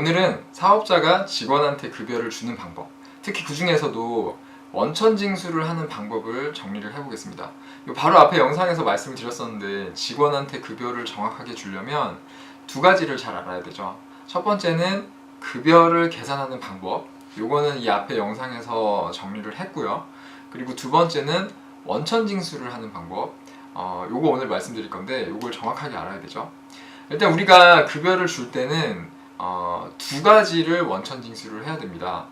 오늘은 사업자가 직원한테 급여를 주는 방법, 특히 그 중에서도 원천징수를 하는 방법을 정리를 해보겠습니다. 바로 앞에 영상에서 말씀을 드렸었는데 직원한테 급여를 정확하게 주려면 두 가지를 잘 알아야 되죠. 첫 번째는 급여를 계산하는 방법, 요거는 이 앞에 영상에서 정리를 했고요. 그리고 두 번째는 원천징수를 하는 방법, 요거 오늘 말씀드릴 건데 요걸 정확하게 알아야 되죠. 일단 우리가 급여를 줄 때는 두 가지를 원천징수를 해야 됩니다.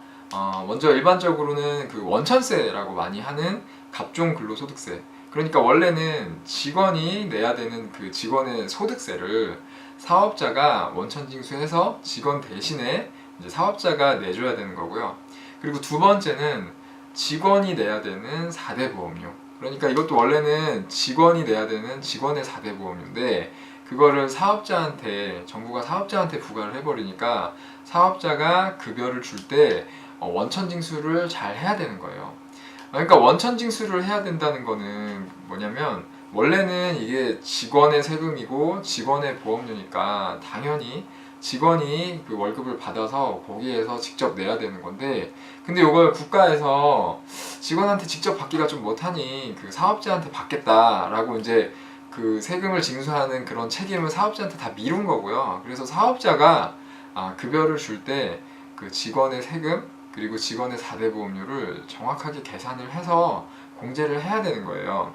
먼저 일반적으로는 그 원천세라고 많이 하는 갑종 근로소득세, 그러니까 원래는 직원이 내야 되는 그 직원의 소득세를 사업자가 원천징수해서 직원 대신에 이제 사업자가 내줘야 되는 거고요. 그리고 두 번째는 직원이 내야 되는 4대 보험료, 그러니까 이것도 원래는 직원이 내야 되는 직원의 4대 보험료인데 그거를 사업자한테, 정부가 사업자한테 부과를 해버리니까 사업자가 급여를 줄 때 원천징수를 잘 해야 되는 거예요. 그러니까 원천징수를 해야 된다는 거는 뭐냐면 원래는 이게 직원의 세금이고 직원의 보험료니까 당연히 직원이 그 월급을 받아서 거기에서 직접 내야 되는 건데, 근데 이걸 국가에서 직원한테 직접 받기가 좀 못하니 그 사업자한테 받겠다라고 이제 그 세금을 징수하는 그런 책임을 사업자한테 다 미룬 거고요. 그래서 사업자가 급여를 줄 때 그 직원의 세금 그리고 직원의 4대 보험료를 정확하게 계산을 해서 공제를 해야 되는 거예요.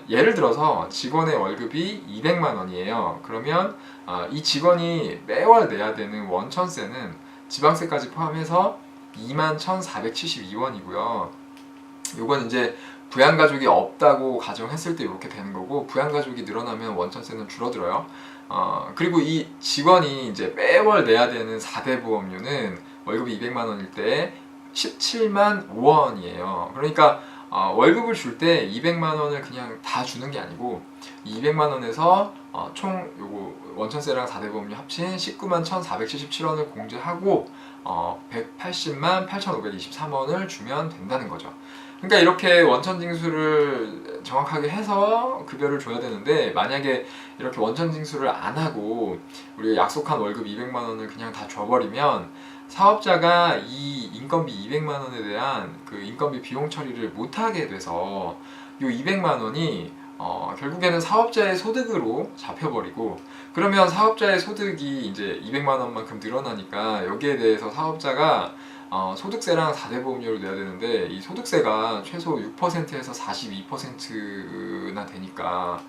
예를 들어서 직원의 월급이 200만 원이에요. 그러면 이 직원이 매월 내야 되는 원천세는 지방세까지 포함해서 21,472원이고요. 요건 이제 부양가족이 없다고 가정했을 때 이렇게 되는 거고, 부양가족이 늘어나면 원천세는 줄어들어요. 그리고 이 직원이 이제 매월 내야 되는 4대 보험료는 월급이 200만 원일 때 17만 5원이에요. 그러니까 월급을 줄 때 200만 원을 그냥 다 주는 게 아니고 200만 원에서 총 요거 원천세랑 4대 보험료 합친 19만 1,477원을 공제하고 180만 8,523원을 주면 된다는 거죠. 그러니까 이렇게 원천징수를 정확하게 해서 급여를 줘야 되는데, 만약에 이렇게 원천징수를 안 하고 우리가 약속한 월급 200만 원을 그냥 다 줘버리면 사업자가 이 인건비 200만 원에 대한 그 인건비 비용 처리를 못하게 돼서 이 200만 원이 결국에는 사업자의 소득으로 잡혀버리고, 그러면 사업자의 소득이 이제 200만 원만큼 늘어나니까 여기에 대해서 사업자가 소득세랑 4대 보험료를 내야 되는데 이 소득세가 최소 6%에서 42%나 되니까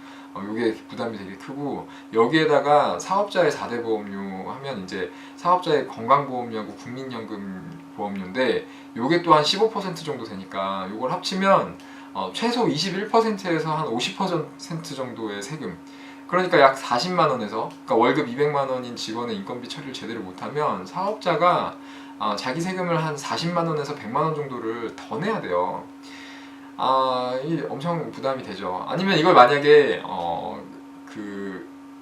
이게 부담이 되게 크고, 여기에다가 사업자의 4대 보험료 하면 이제 사업자의 건강보험료하고 국민연금 보험료인데 요게 또 한 15% 정도 되니까 요걸 합치면 최소 21%에서 한 50% 정도의 세금, 그러니까 약 40만 원에서, 그러니까 월급 200만 원인 직원의 인건비 처리를 제대로 못하면 사업자가 자기 세금을 한 40만 원에서 100만 원 정도를 더 내야 돼요. 이 엄청 부담이 되죠. 아니면 이걸 만약에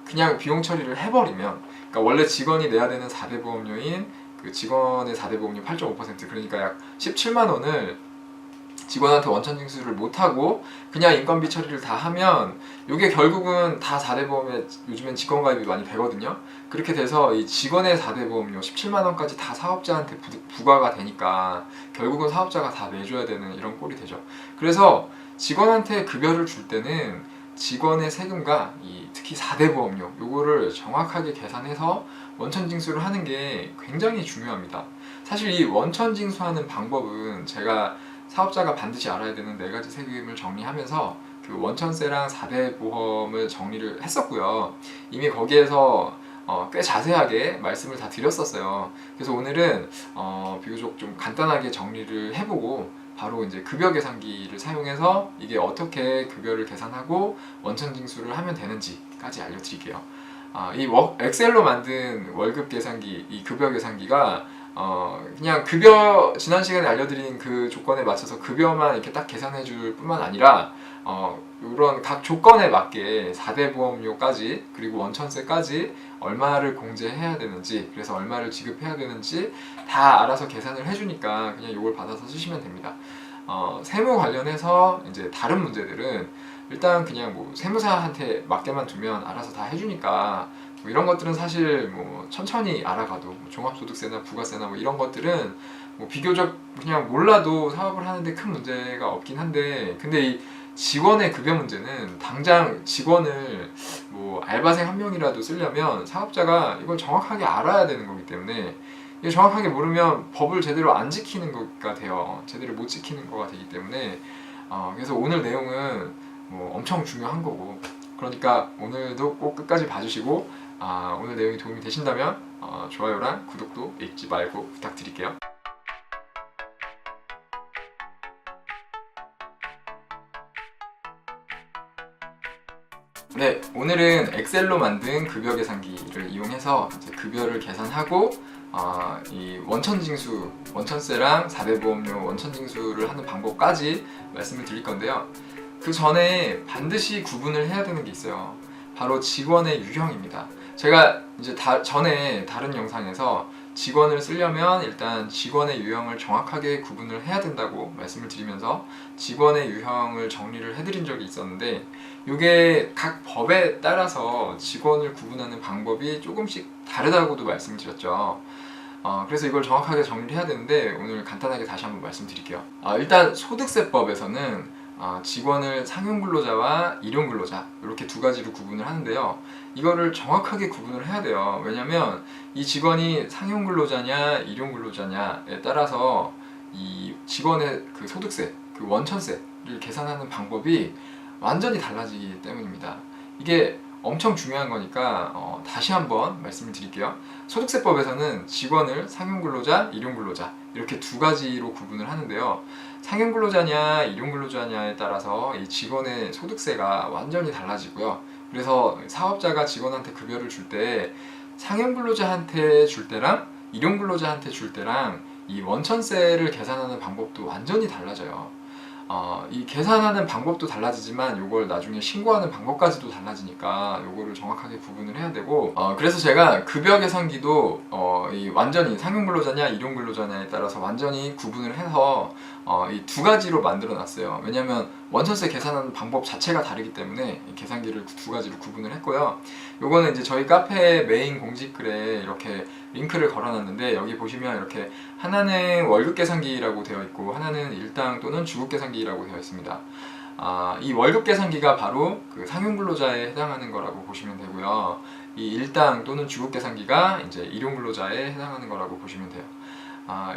그냥 비용 처리를 해버리면, 그러니까 원래 직원이 내야 되는 4대 보험료인 그 직원의 4대 보험료 8.5%, 그러니까 약 17만 원을 직원한테 원천징수를 못하고 그냥 인건비 처리를 다 하면 이게 결국은 다 4대 보험에 요즘엔 직원가입이 많이 되거든요. 그렇게 돼서 이 직원의 4대 보험료 17만 원까지 다 사업자한테 부과가 되니까 결국은 사업자가 다 내줘야 되는 이런 꼴이 되죠. 그래서 직원한테 급여를 줄 때는 직원의 세금과 특히 4대 보험료 요거를 정확하게 계산해서 원천징수를 하는 게 굉장히 중요합니다. 사실 이 원천징수하는 방법은 제가 사업자가 반드시 알아야 되는 4가지 세금을 정리하면서 그 원천세랑 4대 보험을 정리를 했었고요. 이미 거기에서 꽤 자세하게 말씀을 다 드렸었어요. 그래서 오늘은 비교적 좀 간단하게 정리를 해보고 바로 이제 급여 계산기를 사용해서 이게 어떻게 급여를 계산하고 원천징수를 하면 되는지까지 알려드릴게요. 이 엑셀로 만든 월급 계산기, 이 급여 계산기가 그냥 급여, 지난 시간에 알려드린 그 조건에 맞춰서 급여만 이렇게 딱 계산해 줄 뿐만 아니라 이런 각 조건에 맞게 4대 보험료까지 그리고 원천세까지 얼마를 공제해야 되는지, 그래서 얼마를 지급해야 되는지 다 알아서 계산을 해주니까 그냥 이걸 받아서 쓰시면 됩니다. 세무 관련해서 이제 다른 문제들은 일단 그냥 뭐 세무사한테 맡겨만 두면 알아서 다 해주니까 뭐 이런 것들은 사실 뭐 천천히 알아가도 뭐 종합소득세나 부가세나 뭐 이런 것들은 뭐 비교적 그냥 몰라도 사업을 하는데 큰 문제가 없긴 한데, 근데 이 직원의 급여 문제는 당장 직원을 뭐 알바생 한 명이라도 쓰려면 사업자가 이걸 정확하게 알아야 되는 거기 때문에, 이게 정확하게 모르면 법을 제대로 안 지키는 거가 돼요. 제대로 못 지키는 거가 되기 때문에 그래서 오늘 내용은 뭐 엄청 중요한 거고, 그러니까 오늘도 꼭 끝까지 봐주시고 오늘 내용이 도움이 되신다면 좋아요랑 구독도 잊지 말고 부탁드릴게요. 네, 오늘은 엑셀로 만든 급여 계산기를 이용해서 이제 급여를 계산하고 이 원천징수, 원천세랑 4배 보험료 원천징수를 하는 방법까지 말씀을 드릴 건데요. 그 전에 반드시 구분을 해야 되는 게 있어요. 바로 직원의 유형입니다. 제가 이제 전에 다른 영상에서 직원을 쓰려면 일단 직원의 유형을 정확하게 구분을 해야 된다고 말씀을 드리면서 직원의 유형을 정리를 해드린 적이 있었는데, 이게 각 법에 따라서 직원을 구분하는 방법이 조금씩 다르다고도 말씀을 드렸죠. 그래서 이걸 정확하게 정리를 해야 되는데 오늘 간단하게 다시 한번 말씀드릴게요. 일단 소득세법에서는 직원을 상용근로자와 일용근로자 이렇게 두 가지로 구분을 하는데요. 이거를 정확하게 구분을 해야 돼요. 왜냐면 이 직원이 상용근로자냐 일용근로자냐에 따라서 이 직원의 그 소득세, 그 원천세를 계산하는 방법이 완전히 달라지기 때문입니다. 이게 엄청 중요한 거니까 다시 한번 말씀을 드릴게요. 소득세법에서는 직원을 상용근로자, 일용근로자 이렇게 두 가지로 구분을 하는데요. 상용근로자냐 일용근로자냐에 따라서 이 직원의 소득세가 완전히 달라지고요. 그래서 사업자가 직원한테 급여를 줄 때 상용근로자한테 줄 때랑 일용근로자한테 줄 때랑 이 원천세를 계산하는 방법도 완전히 달라져요. 이 계산하는 방법도 달라지지만 이걸 나중에 신고하는 방법까지도 달라지니까 이거를 정확하게 구분을 해야 되고, 그래서 제가 급여 계산기도 이 완전히 상용근로자냐 일용근로자냐에 따라서 완전히 구분을 해서 이 두 가지로 만들어 놨어요. 왜냐면 원천세 계산하는 방법 자체가 다르기 때문에 이 계산기를 두 가지로 구분을 했고요. 요거는 이제 저희 카페 메인 공지글에 이렇게 링크를 걸어놨는데, 여기 보시면 이렇게 하나는 월급 계산기라고 되어 있고 하나는 일당 또는 주급 계산기라고 되어 있습니다. 이 월급 계산기가 바로 그 상용근로자에 해당하는 거라고 보시면 되고요. 이 일당 또는 주급 계산기가 이제 일용근로자에 해당하는 거라고 보시면 돼요.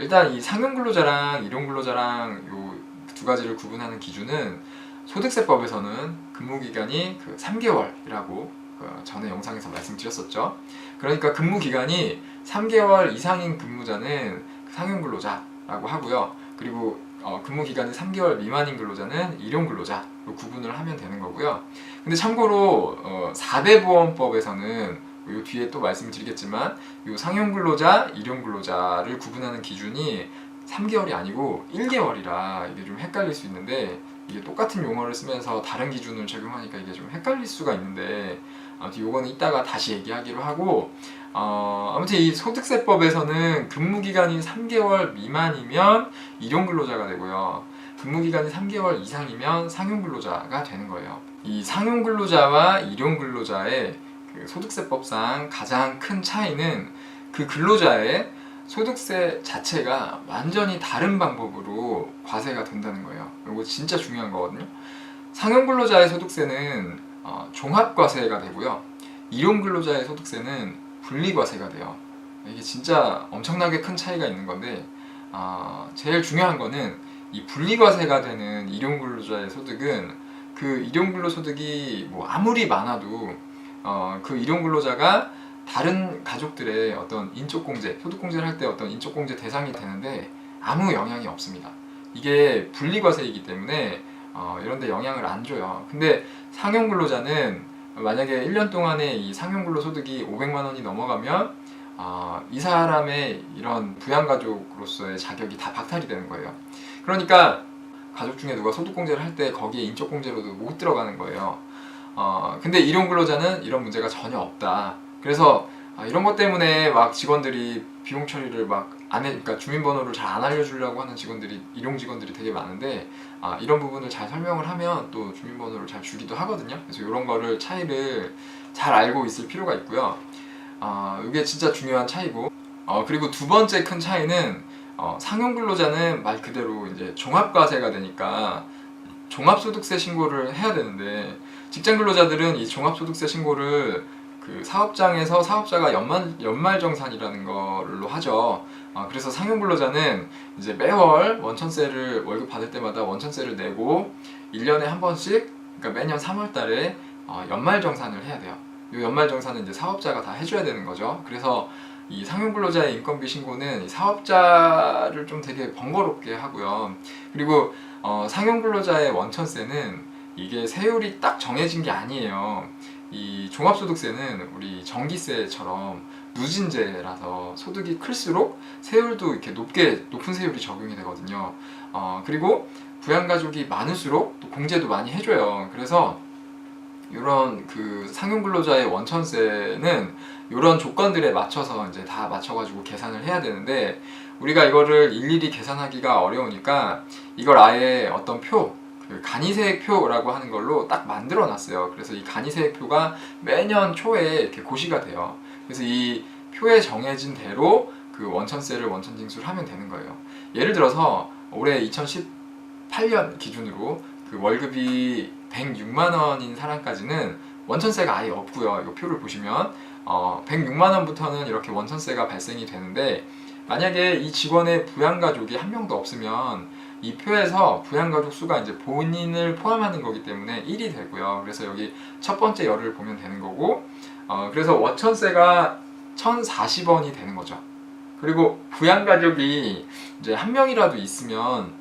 일단 이 상용근로자랑 일용근로자랑 요 두 가지를 구분하는 기준은 소득세법에서는 근무기간이 그 3개월이라고 전에 영상에서 말씀드렸었죠. 그러니까 근무기간이 3개월 이상인 근무자는 상용근로자라고 하고요. 그리고 근무기간이 3개월 미만인 근로자는 일용근로자로 구분을 하면 되는 거고요. 근데 참고로 4배 보험법에서는 요 뒤에 또 말씀을 드리겠지만 요 상용근로자, 일용근로자를 구분하는 기준이 3개월이 아니고 1개월이라 이게 좀 헷갈릴 수 있는데, 이게 똑같은 용어를 쓰면서 다른 기준을 적용하니까 이게 좀 헷갈릴 수가 있는데, 아무튼 요거는 이따가 다시 얘기하기로 하고, 아무튼 이 소득세법에서는 근무기간이 3개월 미만이면 일용근로자가 되고요. 근무기간이 3개월 이상이면 상용근로자가 되는 거예요. 이 상용근로자와 일용근로자의 그 소득세법상 가장 큰 차이는 그 근로자의 소득세 자체가 완전히 다른 방법으로 과세가 된다는 거예요. 이거 진짜 중요한 거거든요. 상용근로자의 소득세는 종합과세가 되고요. 일용근로자의 소득세는 분리과세가 돼요. 이게 진짜 엄청나게 큰 차이가 있는 건데, 제일 중요한 거는 이 분리과세가 되는 일용근로자의 소득은 그 일용근로 소득이 뭐 아무리 많아도 그 일용근로자가 다른 가족들의 어떤 인적공제, 소득공제를 할 때 어떤 인적공제 대상이 되는데 아무 영향이 없습니다. 이게 분리과세이기 때문에 이런 데 영향을 안 줘요. 근데 상용근로자는 만약에 1년 동안에 이 상용근로 소득이 500만 원이 넘어가면 이 사람의 이런 부양가족으로서의 자격이 다 박탈이 되는 거예요. 그러니까 가족 중에 누가 소득공제를 할 때 거기에 인적공제로도 못 들어가는 거예요. 근데 일용근로자는 이런 문제가 전혀 없다. 그래서 이런 것 때문에 막 직원들이 비용 처리를 막 안 해, 그러니까 주민번호를 잘 안 알려주려고 하는 직원들이, 일용 직원들이 되게 많은데, 이런 부분을 잘 설명을 하면 또 주민번호를 잘 주기도 하거든요. 그래서 이런 거를 차이를 잘 알고 있을 필요가 있고요. 이게 진짜 중요한 차이고, 그리고 두 번째 큰 차이는 상용 근로자는 말 그대로 이제 종합과세가 되니까 종합소득세 신고를 해야 되는데, 직장 근로자들은 이 종합소득세 신고를 그 사업장에서 사업자가 연말정산이라는 걸로 하죠. 그래서 상용 근로자는 이제 매월 원천세를 월급 받을 때마다 원천세를 내고 1년에 한 번씩, 그러니까 매년 3월 달에 연말정산을 해야 돼요. 이 연말정산은 이제 사업자가 다 해줘야 되는 거죠. 그래서 이 상용 근로자의 인건비 신고는 이 사업자를 좀 되게 번거롭게 하고요. 그리고 상용 근로자의 원천세는 이게 세율이 딱 정해진 게 아니에요. 이 종합소득세는 우리 전기세처럼 누진제라서 소득이 클수록 세율도 이렇게 높은 세율이 적용이 되거든요. 그리고 부양가족이 많을수록 또 공제도 많이 해줘요. 그래서 이런 그 상용 근로자의 원천세는 이런 조건들에 맞춰서 이제 다 맞춰가지고 계산을 해야 되는데, 우리가 이거를 일일이 계산하기가 어려우니까 이걸 아예 어떤 표, 그 간이세액표라고 하는 걸로 딱 만들어 놨어요. 그래서 이 간이세액표가 매년 초에 이렇게 고시가 돼요. 그래서 이 표에 정해진 대로 그 원천세를 원천징수를 하면 되는 거예요. 예를 들어서 올해 2018년 기준으로 그 월급이 106만 원인 사람까지는 원천세가 아예 없고요. 이 표를 보시면 106만 원부터는 이렇게 원천세가 발생이 되는데, 만약에 이 직원의 부양가족이 한 명도 없으면 이 표에서 부양가족 수가 이제 본인을 포함하는 거기 때문에 1이 되고요. 그래서 여기 첫 번째 열을 보면 되는 거고, 그래서 원천세가 1,040원이 되는 거죠. 그리고 부양가족이 이제 한 명이라도 있으면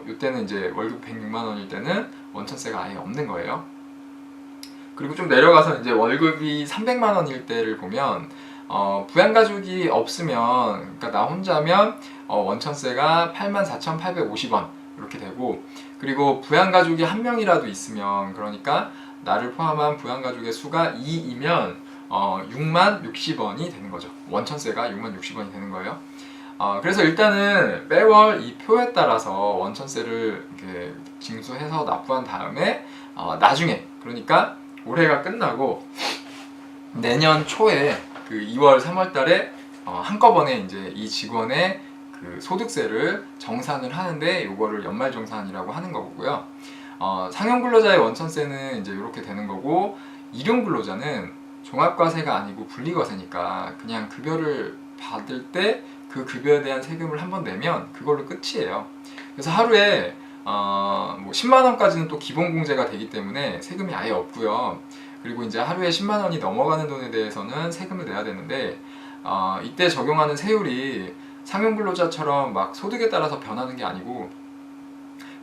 이때는 이제 월급 106만 원일 때는 원천세가 아예 없는 거예요. 그리고 좀 내려가서 이제 월급이 300만 원일 때를 보면 부양가족이 없으면, 그러니까 나 혼자면 원천세가 84,850원 이렇게 되고, 그리고 부양가족이 한 명이라도 있으면, 그러니까 나를 포함한 부양가족의 수가 2이면 6만 60원이 되는 거죠. 원천세가 6만 60원이 되는 거예요. 그래서 일단은 매월 이 표에 따라서 원천세를 이렇게 징수해서 납부한 다음에 나중에, 그러니까 올해가 끝나고 내년 초에 그 2월, 3월 달에 한꺼번에 이제 이 직원의 그 소득세를 정산을 하는데, 이거를 연말정산이라고 하는 거고요. 상용 근로자의 원천세는 이제 이렇게 되는 거고, 일용 근로자는 종합과세가 아니고 분리과세니까 그냥 급여를 받을 때 그 급여에 대한 세금을 한번 내면 그걸로 끝이에요. 그래서 하루에 뭐 10만 원까지는 또 기본 공제가 되기 때문에 세금이 아예 없고요. 그리고 이제 하루에 10만 원이 넘어가는 돈에 대해서는 세금을 내야 되는데, 이때 적용하는 세율이 상용 근로자처럼 막 소득에 따라서 변하는 게 아니고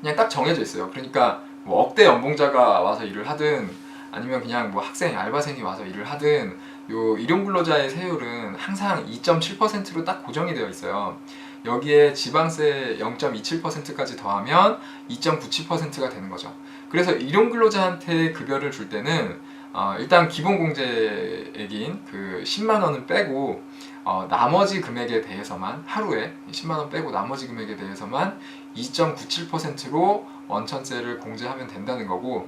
그냥 딱 정해져 있어요. 그러니까 뭐 억대 연봉자가 와서 일을 하든, 아니면 그냥 뭐 학생, 알바생이 와서 일을 하든, 요 일용 근로자의 세율은 항상 2.7%로 딱 고정이 되어 있어요. 여기에 지방세 0.27%까지 더하면 2.97%가 되는 거죠. 그래서 일용 근로자한테 급여를 줄 때는 일단 기본 공제액인 그 10만 원은 빼고 나머지 금액에 대해서만, 하루에 10만 원 빼고 나머지 금액에 대해서만 2.97%로 원천세를 공제하면 된다는 거고,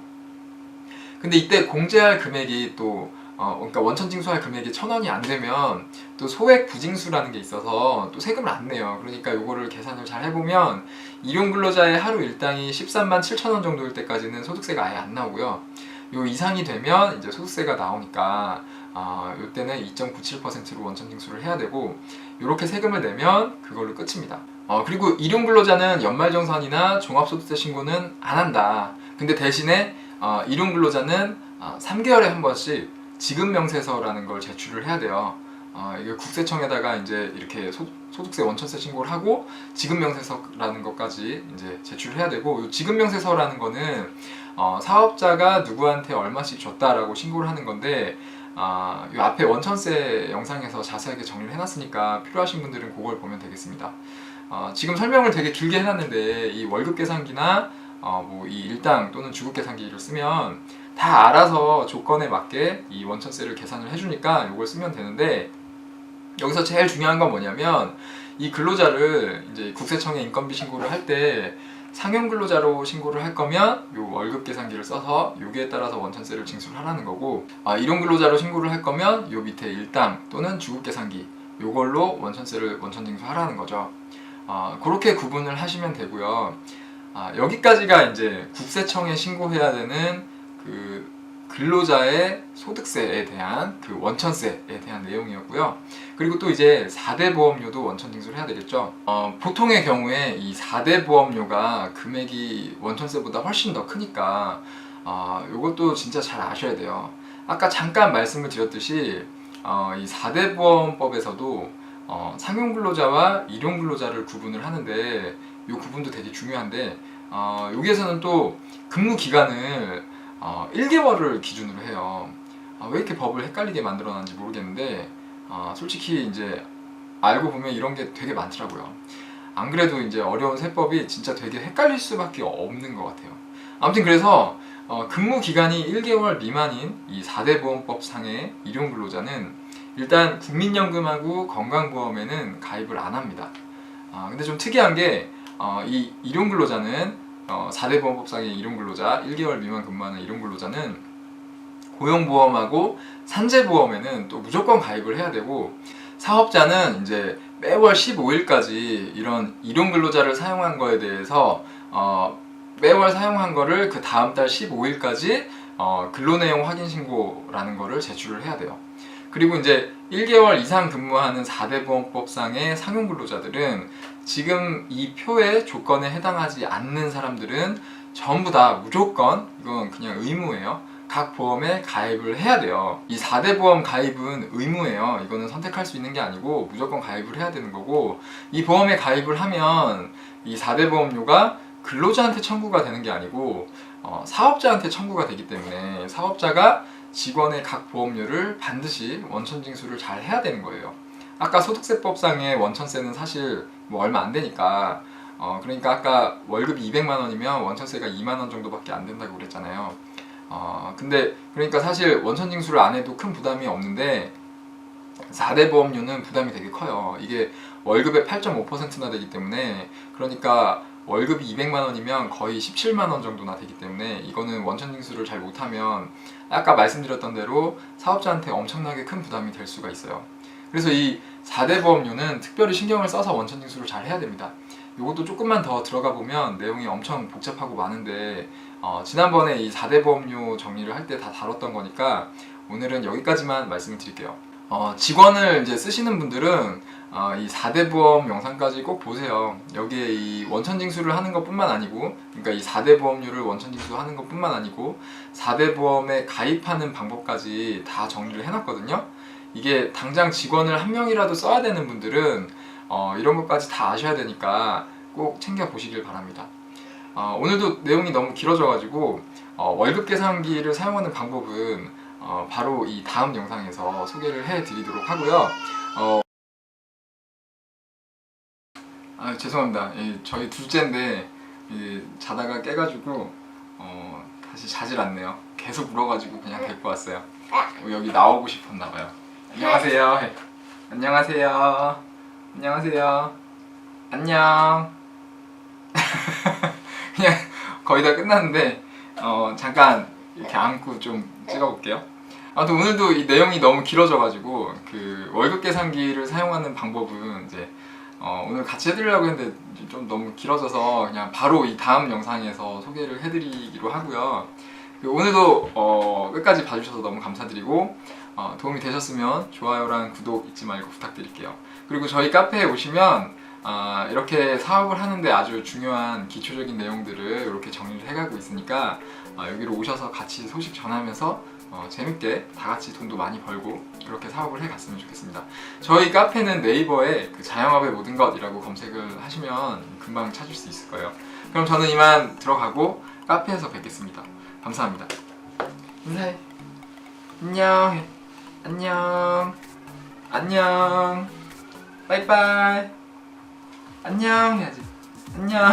근데 이때 공제할 금액이 또 그러니까 원천 징수할 금액이 1,000원이 안 되면 또 소액 부징수라는 게 있어서 또 세금을 안 내요. 그러니까 요거를 계산을 잘 해보면 일용 근로자의 하루 일당이 13만 7천 원 정도일 때까지는 소득세가 아예 안 나오고요. 요 이상이 되면 이제 소득세가 나오니까 요때는 2.97%로 원천 징수를 해야 되고, 요렇게 세금을 내면 그걸로 끝입니다. 그리고 일용 근로자는 연말정산이나 종합소득세 신고는 안 한다. 근데 대신에 일용 근로자는 3개월에 한 번씩 지급명세서라는 걸 제출을 해야 돼요. 이게 국세청에다가 이제 이렇게 소득세 원천세 신고를 하고 지급명세서라는 것까지 이제 제출을 해야 되고, 이 지급명세서라는 거는 사업자가 누구한테 얼마씩 줬다라고 신고를 하는 건데, 이 앞에 원천세 영상에서 자세하게 정리를 해놨으니까 필요하신 분들은 그걸 보면 되겠습니다. 지금 설명을 되게 길게 해놨는데, 이 월급 계산기나 뭐 이 일당 또는 주급 계산기를 쓰면 다 알아서 조건에 맞게 이 원천세를 계산을 해주니까 이걸 쓰면 되는데, 여기서 제일 중요한 건 뭐냐면, 이 근로자를 이제 국세청에 인건비 신고를 할 때 상용 근로자로 신고를 할 거면 요 월급 계산기를 써서 여기에 따라서 원천세를 징수하라는 거고, 일용 근로자로 신고를 할 거면 요 밑에 일당 또는 주급 계산기 요걸로 원천 징수하라는 거죠. 그렇게 구분을 하시면 되고요. 여기까지가 이제 국세청에 신고해야 되는 그 근로자의 소득세에 대한 그 원천세에 대한 내용이었고요. 그리고 또 이제 4대 보험료도 원천 징수를 해야 되겠죠. 보통의 경우에 이 4대 보험료가 금액이 원천세보다 훨씬 더 크니까 이것도 진짜 잘 아셔야 돼요. 아까 잠깐 말씀을 드렸듯이 이 4대 보험법에서도 상용 근로자와 일용 근로자를 구분을 하는데 이 구분도 되게 중요한데, 여기에서는 또 근무 기간을 1개월을 기준으로 해요. 왜 이렇게 법을 헷갈리게 만들어놨는지 모르겠는데, 솔직히 이제 알고 보면 이런 게 되게 많더라고요. 안 그래도 이제 어려운 세법이 진짜 되게 헷갈릴 수밖에 없는 것 같아요. 아무튼 그래서 근무 기간이 1개월 미만인 이 4대 보험법 상의 일용 근로자는 일단 국민연금하고 건강보험에는 가입을 안 합니다. 근데 좀 특이한 게 이 일용 근로자는 4대 보험법상의 일용 근로자 1개월 미만 근무하는 일용 근로자는 고용보험하고 산재보험에는 또 무조건 가입을 해야 되고, 사업자는 이제 매월 15일까지 이런 일용 근로자를 사용한 거에 대해서 매월 사용한 거를 그 다음 달 15일까지 근로내용 확인 신고라는 거를 제출을 해야 돼요. 그리고 이제 1개월 이상 근무하는 4대 보험법상의 상용 근로자들은 지금 이 표의 조건에 해당하지 않는 사람들은 전부 다 무조건, 이건 그냥 의무예요. 각 보험에 가입을 해야 돼요. 이 4대 보험 가입은 의무예요. 이거는 선택할 수 있는 게 아니고 무조건 가입을 해야 되는 거고, 이 보험에 가입을 하면 이 4대 보험료가 근로자한테 청구가 되는 게 아니고 사업자한테 청구가 되기 때문에 사업자가 직원의 각 보험료를 반드시 원천 징수를 잘 해야 되는 거예요. 아까 소득세법상의 원천세는 사실 뭐 얼마 안 되니까, 그러니까 아까 월급이 200만 원이면 원천세가 2만 원 정도밖에 안 된다고 그랬잖아요. 근데 그러니까 사실 원천 징수를 안 해도 큰 부담이 없는데 4대 보험료는 부담이 되게 커요. 이게 월급의 8.5%나 되기 때문에, 그러니까 월급이 200만 원이면 거의 17만 원 정도나 되기 때문에 이거는 원천 징수를 잘 못하면 아까 말씀드렸던 대로 사업자한테 엄청나게 큰 부담이 될 수가 있어요. 그래서 이 4대 보험료는 특별히 신경을 써서 원천 징수를 잘 해야 됩니다. 이것도 조금만 더 들어가 보면 내용이 엄청 복잡하고 많은데 지난번에 이 4대 보험료 정리를 할 때 다 다뤘던 거니까 오늘은 여기까지만 말씀을 드릴게요. 직원을 이제 쓰시는 분들은 이 4대 보험 영상까지 꼭 보세요. 여기에 이 원천 징수를 하는 것 뿐만 아니고, 그러니까 이 4대 보험료를 원천 징수하는 것 뿐만 아니고 4대 보험에 가입하는 방법까지 다 정리를 해놨거든요. 이게 당장 직원을 한 명이라도 써야 되는 분들은 이런 것까지 다 아셔야 되니까 꼭 챙겨 보시길 바랍니다. 오늘도 내용이 너무 길어져가지고 월급 계산기를 사용하는 방법은 바로 이 다음 영상에서 소개를 해드리도록 하고요. 죄송합니다. 저희 둘째인데 자다가 깨가지고 다시 자질 않네요. 계속 울어가지고 그냥 데리고 왔어요. 여기 나오고 싶었나봐요. 안녕하세요. 안녕하세요. 안녕하세요. 안녕. 그냥 거의 다 끝났는데 잠깐 이렇게 안고 좀 찍어볼게요. 아무튼 오늘도 이 내용이 너무 길어져가지고 그 월급 계산기를 사용하는 방법은 이제 오늘 같이 해드리려고 했는데 좀 너무 길어져서 그냥 바로 이 다음 영상에서 소개를 해드리기로 하고요. 오늘도 끝까지 봐주셔서 너무 감사드리고 도움이 되셨으면 좋아요랑 구독 잊지 말고 부탁드릴게요. 그리고 저희 카페에 오시면 이렇게 사업을 하는데 아주 중요한 기초적인 내용들을 이렇게 정리를 해가고 있으니까 여기로 오셔서 같이 소식 전하면서 재밌게 다 같이 돈도 많이 벌고 이렇게 사업을 해갔으면 좋겠습니다. 저희 카페는 네이버에 그 자영업의 모든 것이라고 검색을 하시면 금방 찾을 수 있을 거예요. 그럼 저는 이만 들어가고 카페에서 뵙겠습니다. 감사합니다. 인사해. 안녕. 안녕. 안녕. 빠이빠이. 안녕 해야지. 안녕.